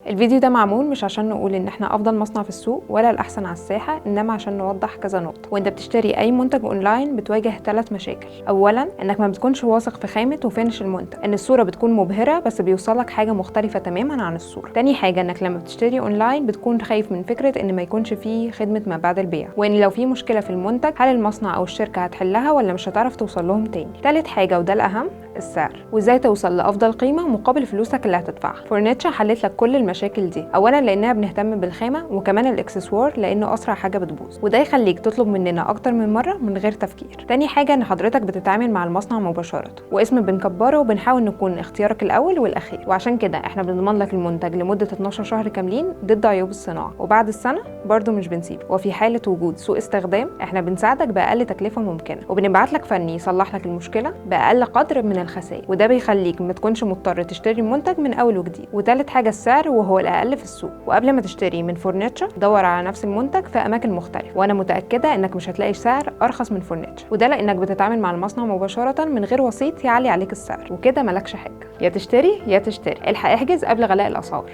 الفيديو ده معمول مش عشان نقول ان احنا افضل مصنع في السوق ولا الاحسن على الساحه، انما عشان نوضح كذا نقطه. وانت بتشتري اي منتج اونلاين بتواجه 3 مشاكل. اولا انك ما بتكونش واثق في خامه وفينش المنتج، ان الصوره بتكون مبهره بس بيوصلك حاجه مختلفه تماما عن الصوره. تاني حاجه انك لما بتشتري اونلاين بتكون خايف من فكره ان ما يكونش فيه خدمه ما بعد البيع، وان لو في مشكله في المنتج هل المصنع او الشركه هتحلها ولا مش هتعرف توصل لهم تاني. تالت حاجه وده الاهم، السعر، وازاي توصل لافضل قيمه مقابل فلوسك اللي هتدفعها. فورنيتشر حلت لك كل المشاكل دي، اولا لانها بنهتم بالخامه، وكمان الاكسسوار لانه اسرع حاجه بتبوظ، وده يخليك تطلب مننا اكتر من مره من غير تفكير. تاني حاجه ان حضرتك بتتعامل مع المصنع مباشره، واسم بنكبره وبنحاول نكون اختيارك الاول والاخير، وعشان كده احنا بنضمن لك المنتج لمده 12 شهر كاملين ضد عيوب الصناعه، وبعد السنه برضه مش بنسيبه. وفي حاله وجود سوء استخدام احنا بنساعدك باقل تكلفه ممكنه، وبنبعت لك فني يصلح لك المشكله باقل قدر من الخسائر، وده بيخليك ما تكونش مضطر تشتري المنتج من اول وجديد. وتالت حاجه السعر، وهو الاقل في السوق. وقبل ما تشتري من فورنيتشر دور على نفس المنتج في اماكن مختلفه، وانا متاكده انك مش هتلاقي سعر ارخص من فورنيتشر، وده لانك بتتعامل مع المصنع مباشره من غير وسيط يعلي عليك السعر، وكده مالكش حاجه. يا تشتري يا تشتري، الحق احجز قبل غلاء الاسعار.